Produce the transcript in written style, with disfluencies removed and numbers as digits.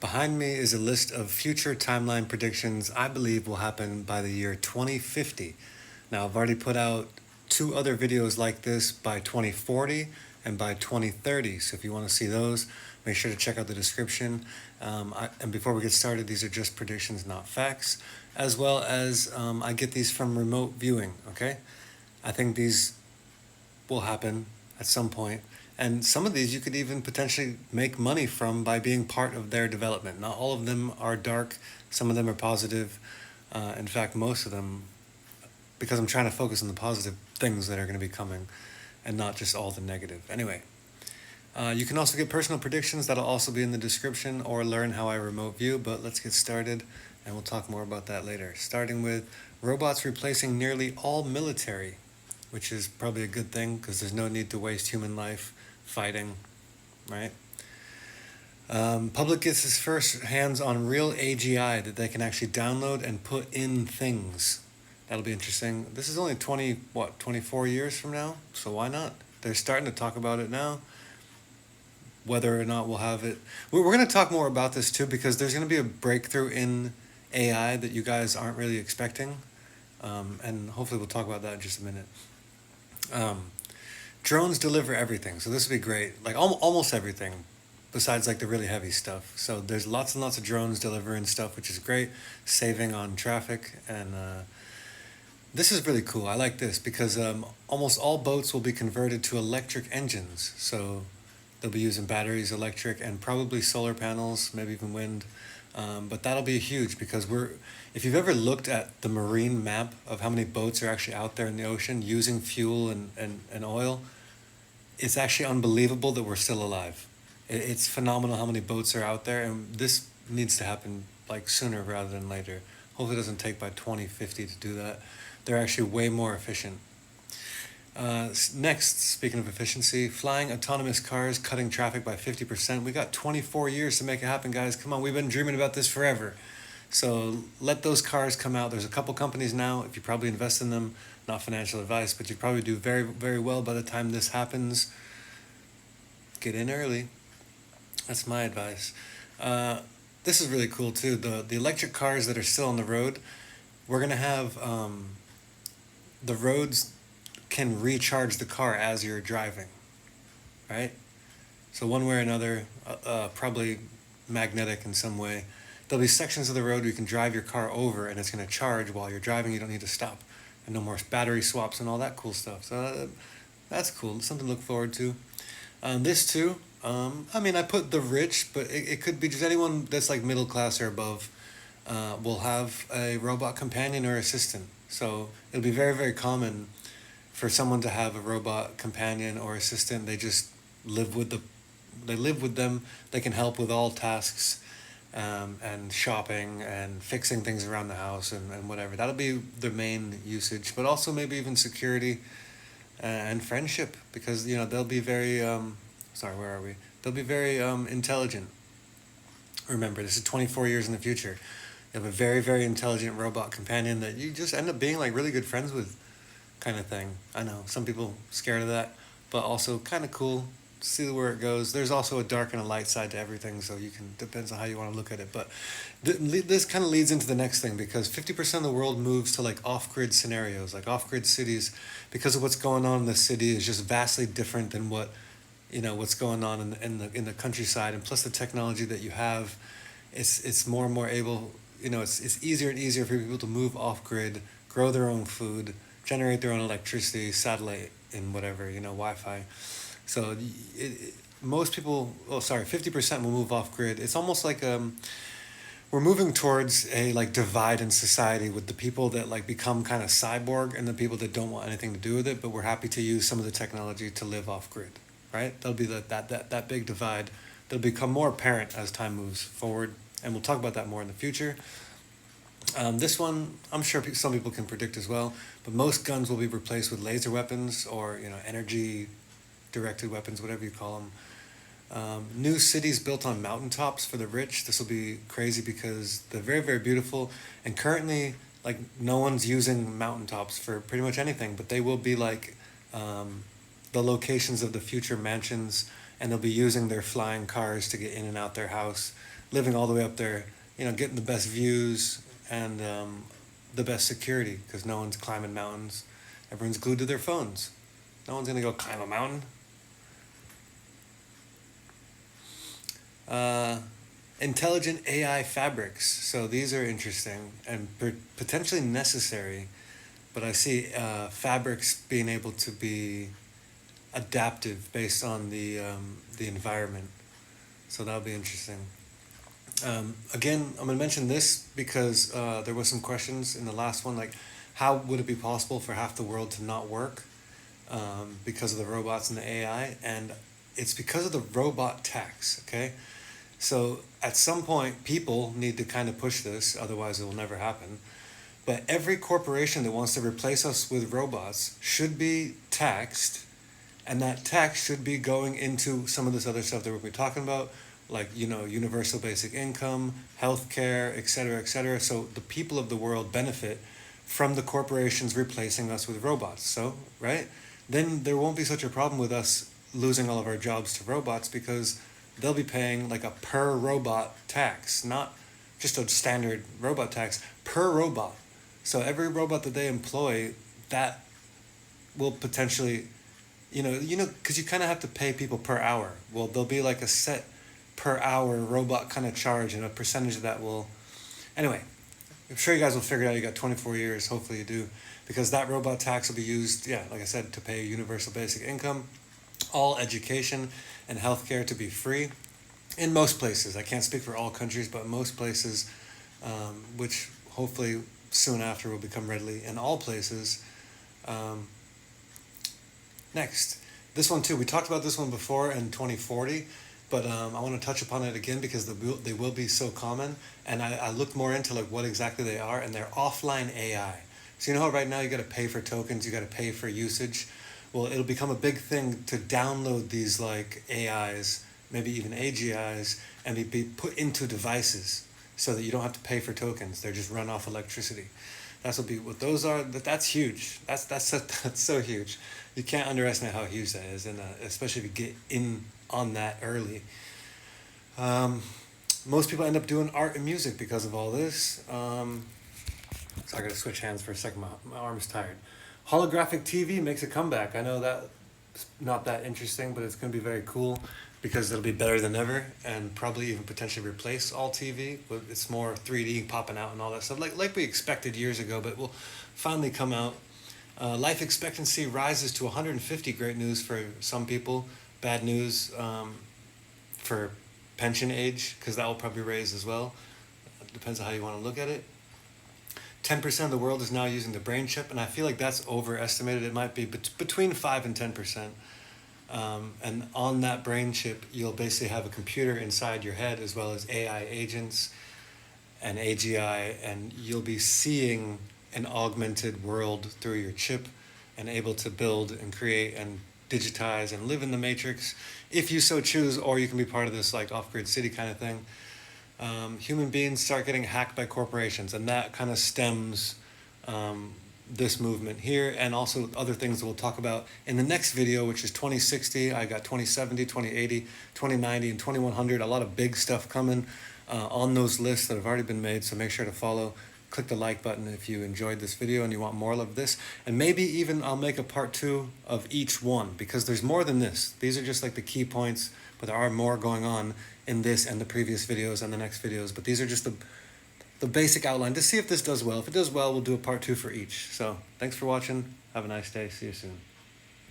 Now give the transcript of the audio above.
Behind me is a list of future timeline predictions I believe will happen by the year 2050. Now, I've already put out two other videos like this by 2040 and by 2030. So if you want to see those, make sure to check out the description. And before we get started, these are just predictions, not facts, as well as I get these from remote viewing, okay? I think these will happen at some point. And some of these you could even potentially make money from by being part of their development. Not all of them are dark, some of them are positive. In fact, most of them, because I'm trying to focus on the positive things that are going to be coming and not just all the negative. Anyway, you can also get personal predictions that'll also be in the description or learn how I remote view, but let's get started and we'll talk more about that later. Starting with robots replacing nearly all military, which is probably a good thing because there's no need to waste human life fighting, right? Public gets its first hands on real AGI that they can actually download and put in things. That'll be interesting. This is only 24 years from now, so why not? They're starting to talk about it now. Whether or not we'll have it. We're going to talk more about this too because there's going to be a breakthrough in AI that you guys aren't really expecting. And hopefully we'll talk about that in just a minute. Drones deliver everything, so this would be great. Like almost everything, besides like the really heavy stuff. So there's lots and lots of drones delivering stuff, which is great, saving on traffic. And this is really cool. I like this because almost all boats will be converted to electric engines. So they'll be using batteries, electric, and probably solar panels, maybe even wind. But that'll be huge because if you've ever looked at the marine map of how many boats are actually out there in the ocean using fuel and oil, it's actually unbelievable that we're still alive. It's phenomenal how many boats are out there, and this needs to happen like sooner rather than later. Hopefully it doesn't take by 2050 to do that. They're actually way more efficient. Next, speaking of efficiency, flying autonomous cars cutting traffic by 50%. We got 24 years to make it happen, guys. Come on, we've been dreaming about this forever. So let those cars come out. There's a couple companies now, if you probably invest in them, not financial advice, but you probably do very, very well by the time this happens. Get in early. That's my advice. This is really cool too. The electric cars that are still on the road, we're going to have the roads can recharge the car as you're driving, right? So one way or another, probably magnetic in some way, there'll be sections of the road where you can drive your car over and it's going to charge while you're driving. You don't need to stop. And no more battery swaps and all that cool stuff. So that's cool. Something to look forward to. This too, I put the rich, but it could be just anyone that's like middle class or above will have a robot companion or assistant. So it'll be very, very common for someone to have a robot companion or assistant. They just live with them. They can help with all tasks and shopping and fixing things around the house and whatever. That'll be the main usage, but also maybe even security and friendship because, they'll be very, They'll be very intelligent. Remember, this is 24 years in the future. You have a very, very intelligent robot companion that you just end up being like really good friends with, kind of thing. I know some people scared of that, but also kind of cool. See where it goes. There's also a dark and a light side to everything, so depends on how you want to look at it. But this kind of leads into the next thing because 50% of the world moves to like off-grid scenarios, like off-grid cities, because of what's going on in the city is just vastly different than what's going on in the countryside, and plus the technology that you have, it's more and more able. It's easier and easier for people to move off-grid, grow their own food, generate their own electricity, satellite, and whatever, Wi-Fi. So most people, 50% will move off grid. It's almost like we're moving towards a like divide in society with the people that like become kind of cyborg and the people that don't want anything to do with it, but we're happy to use some of the technology to live off grid, right? That'll be that big divide. That'll become more apparent as time moves forward, and we'll talk about that more in the future. This one, I'm sure some people can predict as well, but most guns will be replaced with laser weapons or energy-directed weapons, whatever you call them. New cities built on mountaintops for the rich. This will be crazy because they're very, very beautiful, and currently, like, no one's using mountaintops for pretty much anything, but they will be like the locations of the future mansions, and they'll be using their flying cars to get in and out their house. living all the way up there, getting the best views and the best security because no one's climbing mountains. Everyone's glued to their phones. No one's going to go climb a mountain. Intelligent AI fabrics. So these are interesting and potentially necessary, but I see fabrics being able to be adaptive based on the environment. So that'll be interesting. Again, I'm going to mention this because there was some questions in the last one, like how would it be possible for half the world to not work because of the robots and the AI? And it's because of the robot tax, okay? So at some point, people need to kind of push this, otherwise it will never happen. But every corporation that wants to replace us with robots should be taxed, and that tax should be going into some of this other stuff that we'll be talking about, like, universal basic income, healthcare, et cetera, et cetera. So the people of the world benefit from the corporations replacing us with robots. So, right? Then there won't be such a problem with us losing all of our jobs to robots because they'll be paying like a per robot tax, not just a standard robot tax, per robot. So every robot that they employ, that will potentially, because you kind of have to pay people per hour. Well, there'll be like a set per hour robot kind of charge, and a percentage of that will. Anyway, I'm sure you guys will figure it out. You got 24 years, hopefully you do, because that robot tax will be used, like I said, to pay universal basic income, all education and healthcare to be free in most places. I can't speak for all countries, but most places, which hopefully soon after will become readily in all places. Next, this one too. We talked about this one before in 2040, but I want to touch upon it again because they will be so common. And I looked more into like what exactly they are, and they're offline AI. So you know how right now you got to pay for tokens, you got to pay for usage. Well, it'll become a big thing to download these like AIs, maybe even AGIs, and be put into devices so that you don't have to pay for tokens. They're just run off electricity. That's what those are. That's huge. That's so huge. You can't underestimate how huge that is, and especially if you get in on that early. Most people end up doing art and music because of all this. So I gotta switch hands for a second. My arm's tired. Holographic TV makes a comeback. I know that's not that interesting, but it's gonna be very cool because it'll be better than ever and probably even potentially replace all TV. But it's more 3D popping out and all that stuff, like we expected years ago. But will finally come out. Life expectancy rises to 150. Great news for some people. Bad news for pension age, because that will probably raise as well. Depends on how you want to look at it. 10% of the world is now using the brain chip, and I feel like that's overestimated. It might be between 5 and 10%. And on that brain chip, you'll basically have a computer inside your head as well as AI agents and AGI, and you'll be seeing an augmented world through your chip and able to build and create and digitize and live in the matrix if you so choose, or you can be part of this like off-grid city kind of thing. Human beings start getting hacked by corporations, and that kind of stems this movement here, and also other things that we'll talk about in the next video, which is 2060. I got 2070, 2080, 2090, and 2100. A lot of big stuff coming on those lists that have already been made, so make sure to follow. Click the like button if you enjoyed this video and you want more of this. And maybe even I'll make a part 2 of each one, because there's more than this. These are just like the key points, but there are more going on in this and the previous videos and the next videos. But these are just the basic outline to see if this does well. If it does well, we'll do a part 2 for each. So thanks for watching. Have a nice day. See you soon.